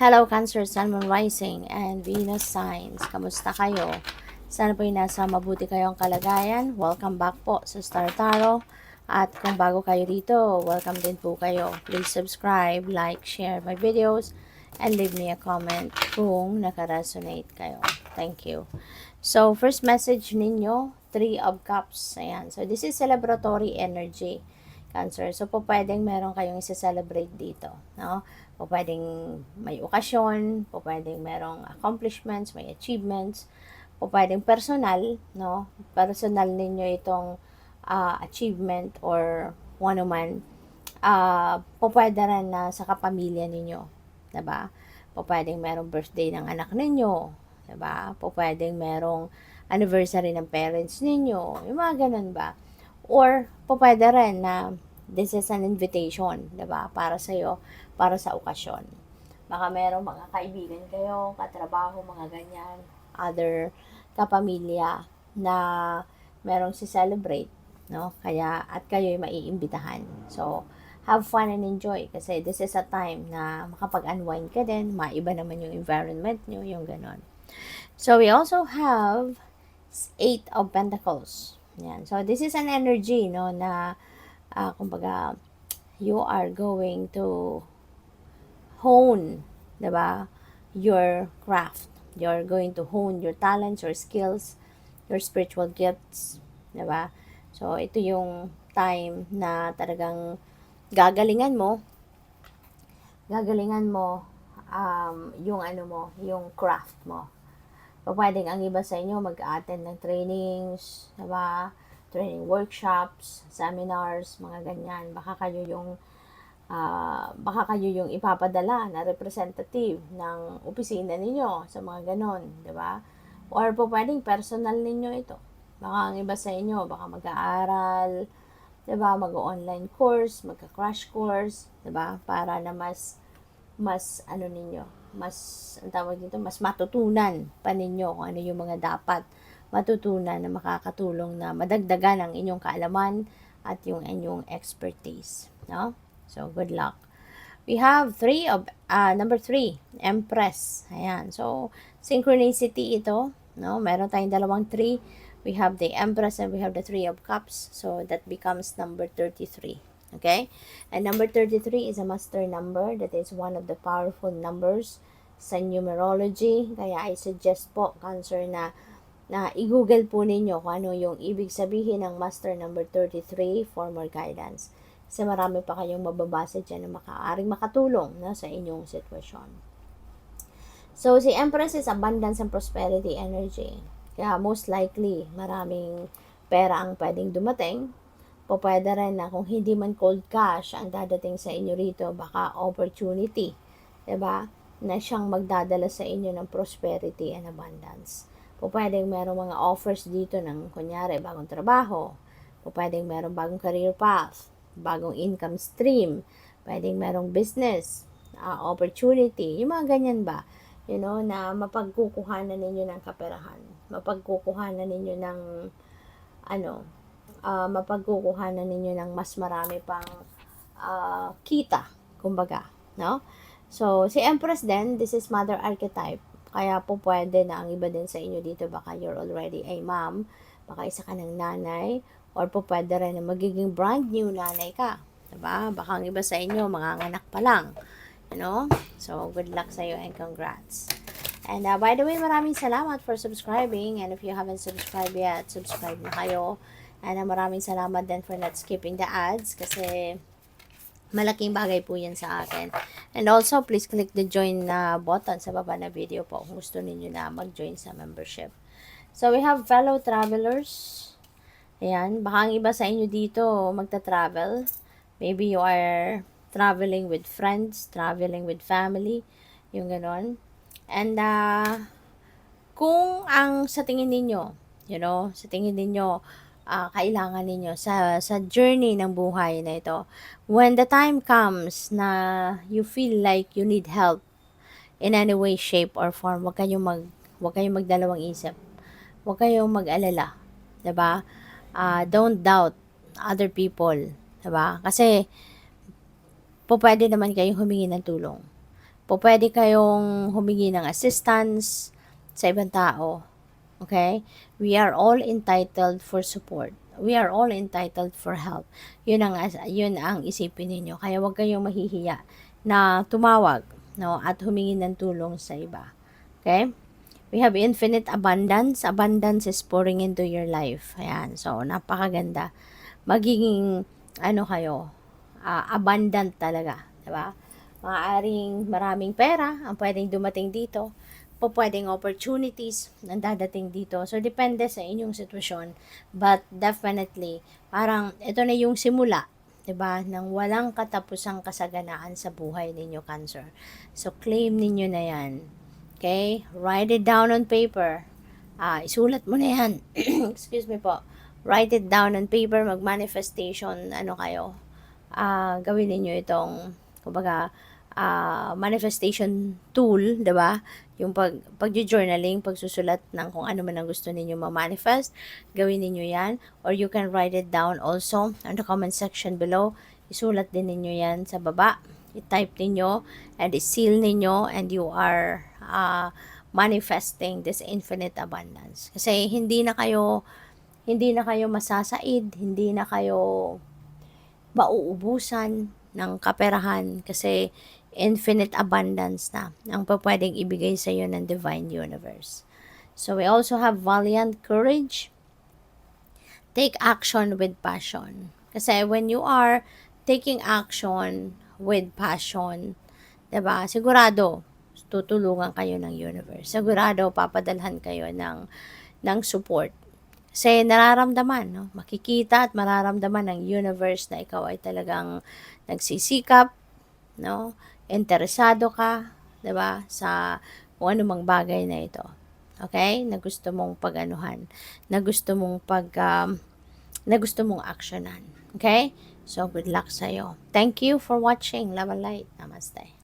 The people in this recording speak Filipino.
Hello Cancer, Sun, Moon, Rising, and Venus signs. Kamusta kayo? Sana po nasa mabuti kayong kalagayan. Welcome back po sa Star Tarot. At kung bago kayo dito, welcome din po kayo. Please subscribe, like, share my videos, and leave me a comment kung nakaresonate kayo. Thank you. So, first message ninyo, Three of Cups. Ayan. So, this is celebratory energy. Cancer. So, po pwedeng meron kayong isa-celebrate dito. No? Po pwedeng may okasyon, po pwedeng merong accomplishments, may achievements, po pwedeng personal, no? Personal ninyo itong achievement or kung ano man. Po pwede rin na sa kapamilya ninyo. Diba? Po pwedeng merong birthday ng anak ninyo. Diba? Po pwedeng merong anniversary ng parents ninyo. Yung mga ganun ba? Or, po pwede rin na this is an invitation, diba? Para sa'yo, para sa okasyon. Baka merong mga kaibigan kayo, katrabaho, mga ganyan, other kapamilya na merong si-celebrate, no? Kaya, at kayo'y maiimbitahan. So, have fun and enjoy kasi this is a time na makapag-unwind ka din, maiba naman yung environment nyo, yung ganon. So, we also have Eight of Pentacles. Yan. So, this is an energy, no, na, kumbaga, you are going to hone, diba, your craft. You're going to hone your talents, your skills, your spiritual gifts, diba? So, ito yung time na talagang gagalingan mo, yung ano mo, yung craft mo. So, pwedeng ang iba sa inyo mag-attend ng trainings, diba? Training workshops, seminars, mga ganyan. Baka kayo yung ipapadala na representative ng opisina ninyo sa mga ganon, diba? Or po pwedeng personal ninyo ito. Baka ang iba sa inyo, baka mag-aaral, diba? Mag-online course, magka-crash course, diba? Para na mas ano ninyo, ang tawag dito, mas matutunan pa ninyo kung ano yung mga dapat matutunan na makakatulong na madagdagan ang inyong kaalaman at yung inyong expertise, no? So, good luck. We have number 3, Empress. Ayan. So, synchronicity ito, no? Meron tayong dalawang 3. We have the Empress and we have the 3 of Cups. So, that becomes number 33. Okay? And number 33 is a master number. That is one of the powerful numbers sa numerology. Kaya I suggest po, Cancer, na i-google po ninyo kung ano yung ibig sabihin ng master number 33 for more guidance. Kasi marami pa kayong mababasa dyan na makaaring makatulong na sa inyong sitwasyon. So, si Empress is abundance and prosperity energy. Kaya most likely, maraming pera ang pwedeng dumating. Pwede rin na kung hindi man cold cash ang dadating sa inyo rito, baka opportunity, diba? Na siyang magdadala sa inyo ng prosperity and abundance. Pwedeng merong mga offers dito ng, kunyari, bagong trabaho. Pwedeng merong bagong career path, bagong income stream. Pwedeng merong business, opportunity. Yung mga ganyan ba? You know, na mapagkukuhanan ninyo ng kaperahan. Mapagkukuhanan ninyo ng, mapagkukuhanan ninyo ng mas marami pang kita, kumbaga, no? So, si Empress din, this is mother archetype. Kaya po pwede na ang iba din sa inyo dito, baka you're already a mom, baka isa ka ng nanay, or po pwede rin na magiging brand new nanay ka. Diba? Baka ang iba sa inyo, mga anak pa lang. You know? So, good luck sa iyo and congrats. And by the way, maraming salamat for subscribing. And if you haven't subscribed yet, subscribe na kayo. And maraming salamat din for not skipping the ads kasi malaking bagay po yan sa akin. And also, please click the join button sa baba na video po kung gusto ninyo na mag-join sa membership. So, we have fellow travelers. Ayan, baka ang iba sa inyo dito magta-travel. Maybe you are traveling with friends, traveling with family, yung ganon. And kung ang sa tingin ninyo, sa tingin ninyo, kailangan ninyo sa journey ng buhay na ito, when the time comes na you feel like you need help in any way, shape, or form, wag kayong magdalawang isip. Wag kayong mag-alala. Diba? Don't doubt other people. Diba? Kasi, pwede naman kayong humingi ng tulong. Pwede kayong humingi ng assistance sa ibang tao. Okay? We are all entitled for support. We are all entitled for help. Yun ang isipin ninyo. Kaya huwag kayong mahihiya na tumawag, no, at humingi ng tulong sa iba. Okay? We have infinite abundance. Abundance is pouring into your life. Ayan. So, napakaganda. Magiging, abundant talaga. Diba? Maaaring maraming pera ang pwedeng dumating dito. Pwedeng opportunities ang dadating dito. So, depende sa inyong sitwasyon. But, definitely, parang ito na yung simula, diba, ng walang katapusang kasaganaan sa buhay ninyo, Cancer. So, claim ninyo na yan. Okay? Write it down on paper. Isulat mo na yan. Excuse me po. Write it down on paper. Mag-manifestation, gawin niyo itong, kumbaga, manifestation tool, 'di ba? Yung pag-journaling, pagsusulat ng kung ano man ang gusto niyo ma-manifest, gawin niyo 'yan, or you can write it down also on the comment section below. Isulat din niyo 'yan sa baba. I-type niyo and i-seal niyo, and you are manifesting this infinite abundance. Kasi hindi na kayo masasaid, hindi na kayo mauubusan ng kaperahan kasi infinite abundance na ang pwedeng ibigay sa iyo ng Divine Universe. So, we also have valiant courage. Take action with passion. Kasi when you are taking action with passion, diba, sigurado, tutulungan kayo ng universe. Sigurado, papadalhan kayo ng support. Kasi nararamdaman, no? Makikita at mararamdaman ng universe na ikaw ay talagang nagsisikap, no? Interesado ka, 'di ba? Sa kung anumang bagay na ito. Okay? Na gusto mong pag-anuhan, na gusto mong aksyonan. Okay? So, good luck sa iyo. Thank you for watching. Love and light. Namaste.